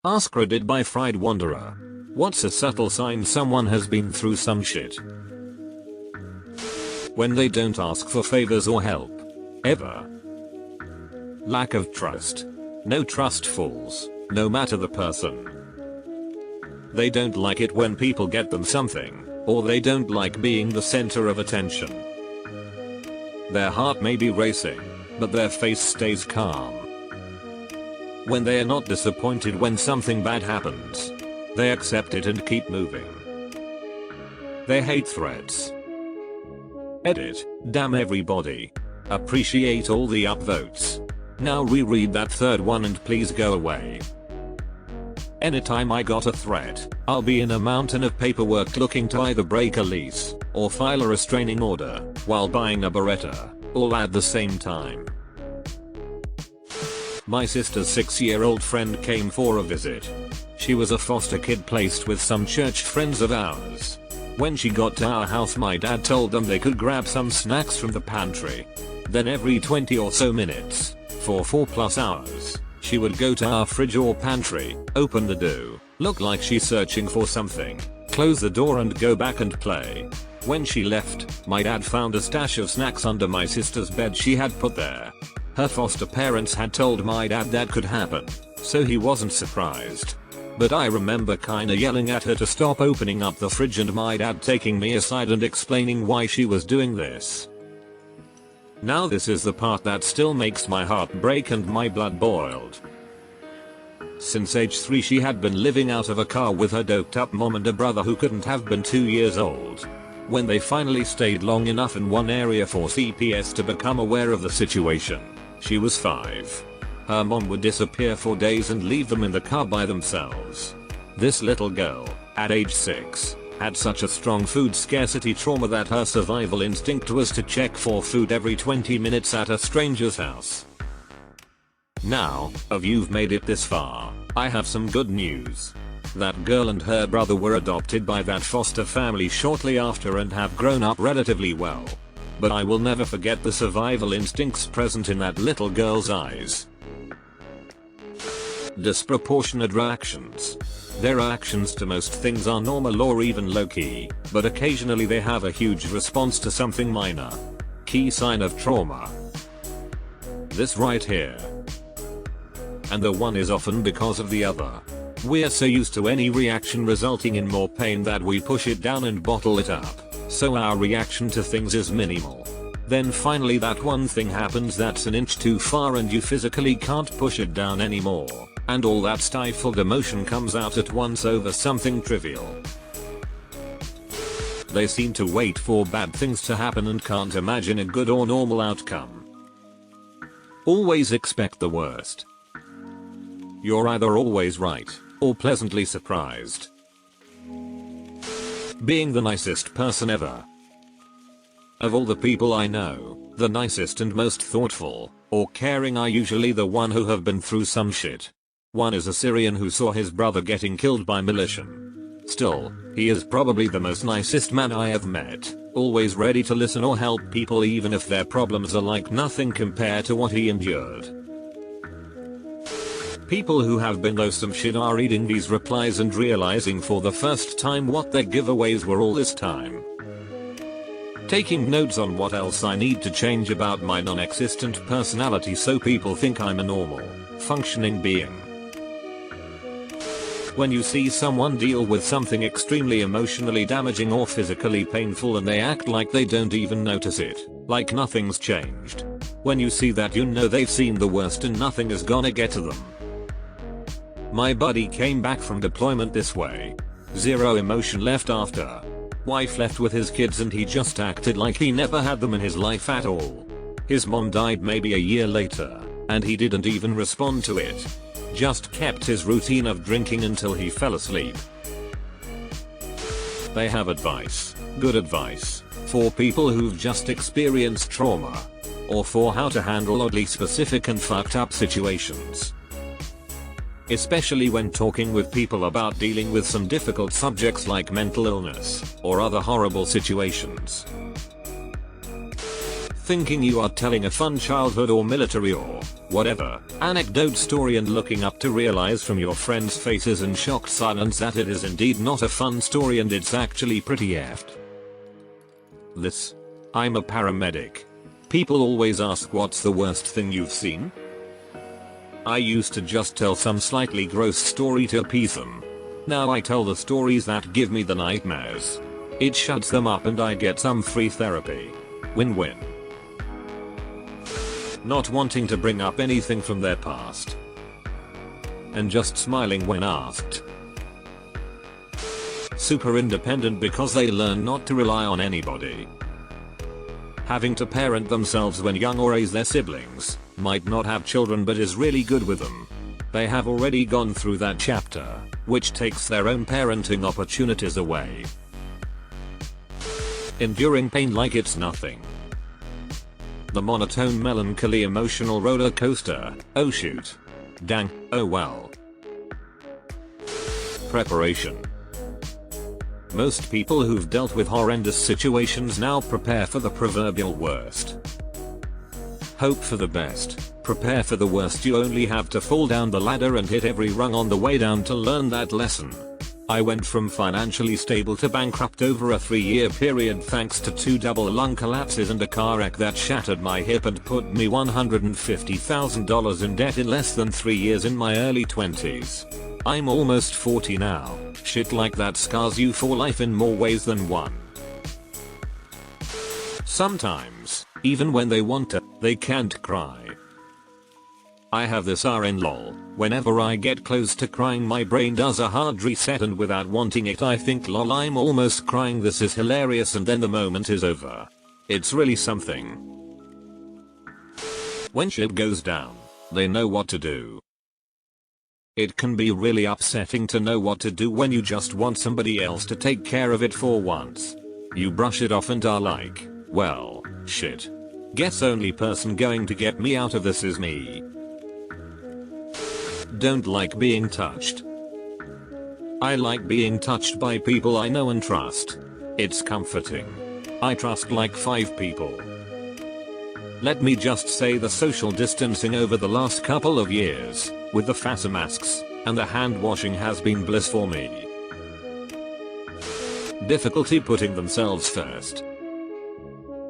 AskReddit by Fried Wanderer. What's a subtle sign someone has been through some shit? When they don't ask for favors or help. Ever. Lack of trust. No trust falls, no matter the person. They don't like it when people get them something, or they don't like being the center of attention. Their heart may be racing, but their face stays calm. When they are not disappointed when something bad happens, they accept it and keep moving. They hate threats. Edit. Damn everybody. Appreciate all the upvotes. Now reread that third one and please go away. Anytime I got a threat, I'll be in a mountain of paperwork looking to either break a lease or file a restraining order while buying a Beretta, all at the same time. My sister's 6-year-old friend came for a visit. She was a foster kid placed with some church friends of ours. When she got to our house, my dad told them they could grab some snacks from the pantry. Then every 20 or so minutes, for 4+ hours, she would go to our fridge or pantry, open the door, look like she's searching for something, close the door and go back and play. When she left, my dad found a stash of snacks under my sister's bed she had put there. Her foster parents had told my dad that could happen, so he wasn't surprised. But I remember kinda yelling at her to stop opening up the fridge and my dad taking me aside and explaining why she was doing this. Now this is the part that still makes my heart break and my blood boiled. Since age 3 she had been living out of a car with her doped up mom and a brother who couldn't have been 2 years old. When they finally stayed long enough in one area for CPS to become aware of the situation, she was 5. Her mom would disappear for days and leave them in the car by themselves. This little girl, at age 6, had such a strong food scarcity trauma that her survival instinct was to check for food every 20 minutes at a stranger's house. Now, if you've made it this far, I have some good news. That girl and her brother were adopted by that foster family shortly after and have grown up relatively well. But I will never forget the survival instincts present in that little girl's eyes. Disproportionate reactions. Their reactions to most things are normal or even low-key, but occasionally they have a huge response to something minor. Key sign of trauma. This right here. And the one is often because of the other. We're so used to any reaction resulting in more pain that we push it down and bottle it up, so our reaction to things is minimal. Then finally that one thing happens that's an inch too far and you physically can't push it down anymore, and all that stifled emotion comes out at once over something trivial. They seem to wait for bad things to happen and can't imagine a good or normal outcome. Always expect the worst. You're either always right, or pleasantly surprised. Being the nicest person ever. Of all the people I know, the nicest and most thoughtful, or caring are usually the one who have been through some shit. One is a Syrian who saw his brother getting killed by militia. Still, he is probably the most nicest man I have met, always ready to listen or help people even if their problems are like nothing compared to what he endured. People who have been through some shit are reading these replies and realizing for the first time what their giveaways were all this time. Taking notes on what else I need to change about my non-existent personality so people think I'm a normal, functioning being. When you see someone deal with something extremely emotionally damaging or physically painful and they act like they don't even notice it, like nothing's changed. When you see that, you know they've seen the worst and nothing is gonna get to them. My buddy came back from deployment this way. Zero emotion left after. Wife left with his kids and he just acted like he never had them in his life at all. His mom died maybe a year later, and he didn't even respond to it. Just kept his routine of drinking until he fell asleep. They have advice, good advice, for people who've just experienced trauma, or for how to handle oddly specific and fucked up situations. Especially when talking with people about dealing with some difficult subjects like mental illness or other horrible situations. thinking you are telling a fun childhood or military or whatever anecdote story and looking up to realize from your friends' faces and shocked silence that it is indeed not a fun story and it's actually pretty effed. This. I'm a paramedic. People always ask what's the worst thing you've seen? I used to just tell some slightly gross story to appease them. Now I tell the stories that give me the nightmares. It shuts them up and I get some free therapy. Win-win. Not wanting to bring up anything from their past. And just smiling when asked. Super independent because they learn not to rely on anybody. Having to parent themselves when young or raise their siblings, might not have children but is really good with them. They have already gone through that chapter, which takes their own parenting opportunities away. Enduring pain like it's nothing. The monotone melancholy emotional roller coaster, oh shoot. Dang, oh well. Preparation. Most people who've dealt with horrendous situations now prepare for the proverbial worst. Hope for the best, prepare for the worst. You only have to fall down the ladder and hit every rung on the way down to learn that lesson. I went from financially stable to bankrupt over a 3-year period thanks to 2 double lung collapses and a car wreck that shattered my hip and put me $150,000 in debt in less than 3 years in my early 20s. I'm almost 40 now. Shit like that scars you for life in more ways than one. Sometimes, even when they want to, they can't cry. I have this RN lol. Whenever I get close to crying my brain does a hard reset and without wanting it I think lol I'm almost crying, this is hilarious, and then the moment is over. It's really something. When shit goes down, they know what to do. It can be really upsetting to know what to do when you just want somebody else to take care of it for once. You brush it off and are like, well, shit. Guess only person going to get me out of this is me. Don't like being touched. I like being touched by people I know and trust. It's comforting. I trust like 5 people. Let me just say the social distancing over the last couple of years, with the face masks, and the hand washing has been bliss for me. Difficulty putting themselves first.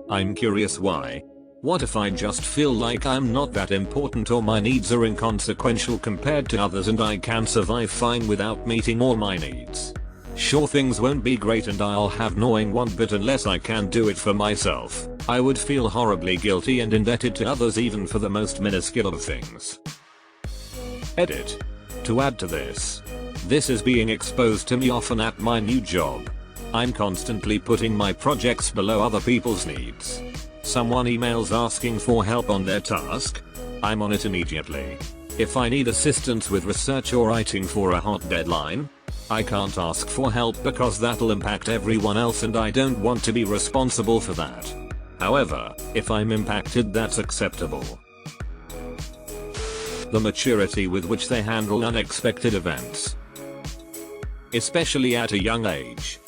I'm curious why. What if I just feel like I'm not that important or my needs are inconsequential compared to others and I can survive fine without meeting all my needs? Sure, things won't be great and I'll have gnawing want, but unless I can do it for myself, I would feel horribly guilty and indebted to others even for the most minuscule of things. Edit. To add to this is being exposed to me often at my new job. I'm constantly putting my projects below other people's needs. Someone emails asking for help on their task. I'm on it immediately. If I need assistance with research or writing for a hot deadline, I can't ask for help because that'll impact everyone else and I don't want to be responsible for that. However, if I'm impacted, that's acceptable. The maturity with which they handle unexpected events, especially at a young age.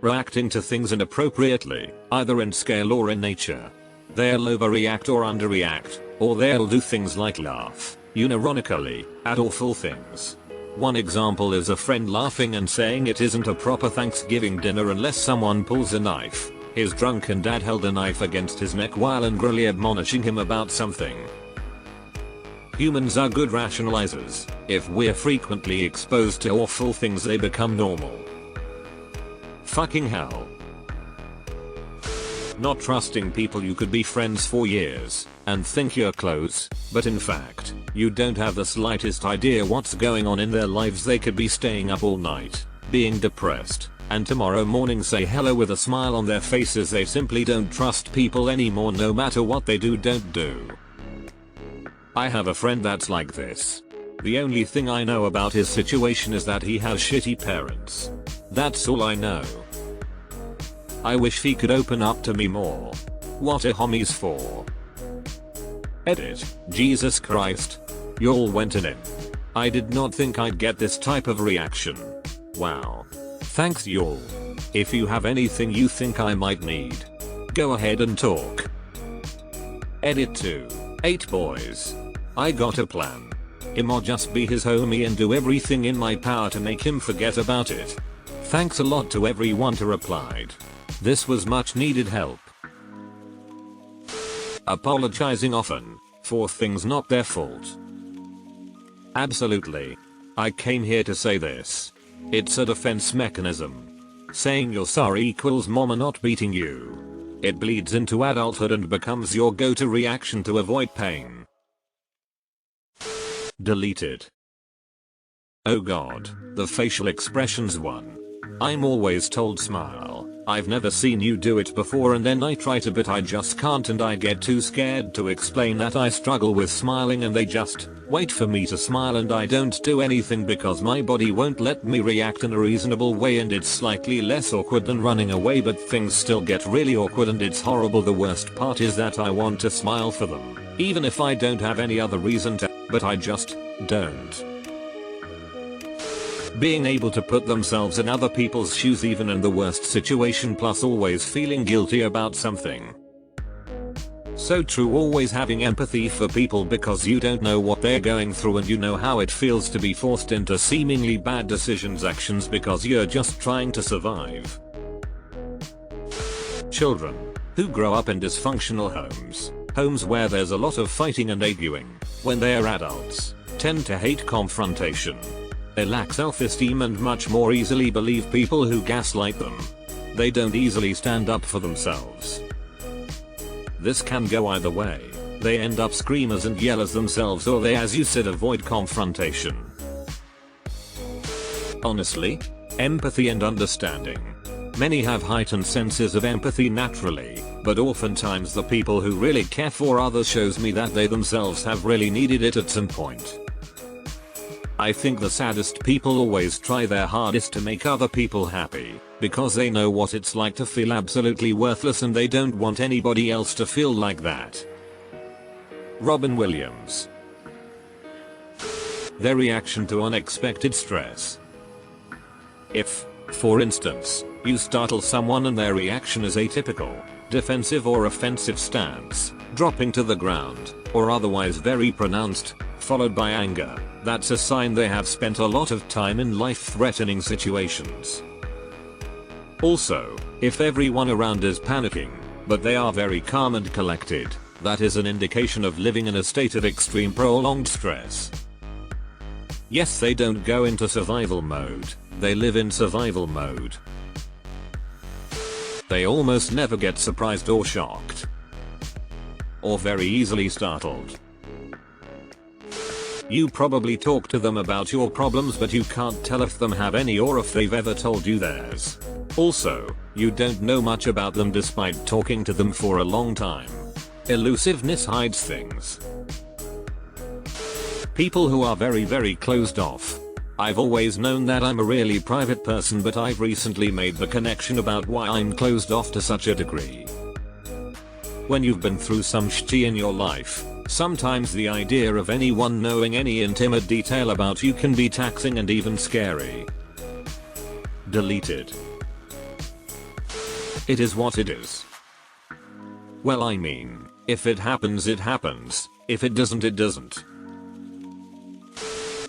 Reacting to things inappropriately, either in scale or in nature. They'll overreact or underreact, or they'll do things like laugh, unironically, at awful things. One example is a friend laughing and saying it isn't a proper Thanksgiving dinner unless someone pulls a knife. His drunken dad held a knife against his neck while angrily admonishing him about something. Humans are good rationalizers. If we're frequently exposed to awful things, they become normal. Fucking hell. Not trusting people you could be friends for years and think you're close, but in fact, you don't have the slightest idea what's going on in their lives. They could be staying up all night, being depressed, and tomorrow morning say hello with a smile on their faces. They simply don't trust people anymore no matter what they don't do. I have a friend that's like this. The only thing I know about his situation is that he has shitty parents. That's all I know. I wish he could open up to me more. What are homies for? Edit. Jesus Christ. Y'all went in it. I did not think I'd get this type of reaction. Wow. Thanks y'all. If you have anything you think I might need, Go ahead and talk. Edit 2. 8 boys. I got a plan. I'ma just be his homie and do everything in my power to make him forget about it. Thanks a lot to everyone who replied. This was much needed help. Apologizing often for things not their fault. Absolutely. I came here to say this. It's a defense mechanism. Saying you're sorry equals mama not beating you. It bleeds into adulthood and becomes your go-to reaction to avoid pain. Deleted. Oh god, the facial expressions one. I'm always told smile. I've never seen you do it before and then I try to but I just can't and I get too scared to explain that I struggle with smiling and they just wait for me to smile and I don't do anything because my body won't let me react in a reasonable way and it's slightly less awkward than running away but things still get really awkward and it's horrible. The worst part is that I want to smile for them, even if I don't have any other reason to, but I just don't. Being able to put themselves in other people's shoes even in the worst situation plus always feeling guilty about something. So true, always having empathy for people because you don't know what they're going through and you know how it feels to be forced into seemingly bad decisions actions because you're just trying to survive. Children who grow up in dysfunctional homes where there's a lot of fighting and arguing when they are adults, tend to hate confrontation. They lack self-esteem and much more easily believe people who gaslight them. They don't easily stand up for themselves. This can go either way. They end up screamers and yellers themselves or they, as you said, avoid confrontation. Honestly, empathy and understanding. Many have heightened senses of empathy naturally, but oftentimes the people who really care for others shows me that they themselves have really needed it at some point. I think the saddest people always try their hardest to make other people happy, because they know what it's like to feel absolutely worthless and they don't want anybody else to feel like that. Robin Williams. Their reaction to unexpected stress. If, for instance, you startle someone and their reaction is atypical, defensive or offensive stance, dropping to the ground, or otherwise very pronounced, followed by anger, that's a sign they have spent a lot of time in life-threatening situations. Also, if everyone around is panicking, but they are very calm and collected, that is an indication of living in a state of extreme prolonged stress. Yes, they don't go into survival mode, they live in survival mode. They almost never get surprised or shocked. Or very easily startled. You probably talk to them about your problems but you can't tell if them have any or if they've ever told you theirs. Also, you don't know much about them despite talking to them for a long time. Elusiveness hides things. People who are very closed off. I've always known that I'm a really private person but I've recently made the connection about why I'm closed off to such a degree. When you've been through some shit in your life, sometimes the idea of anyone knowing any intimate detail about you can be taxing and even scary. Deleted. It is what it is. Well, I mean, if it happens, it happens. If it doesn't, it doesn't.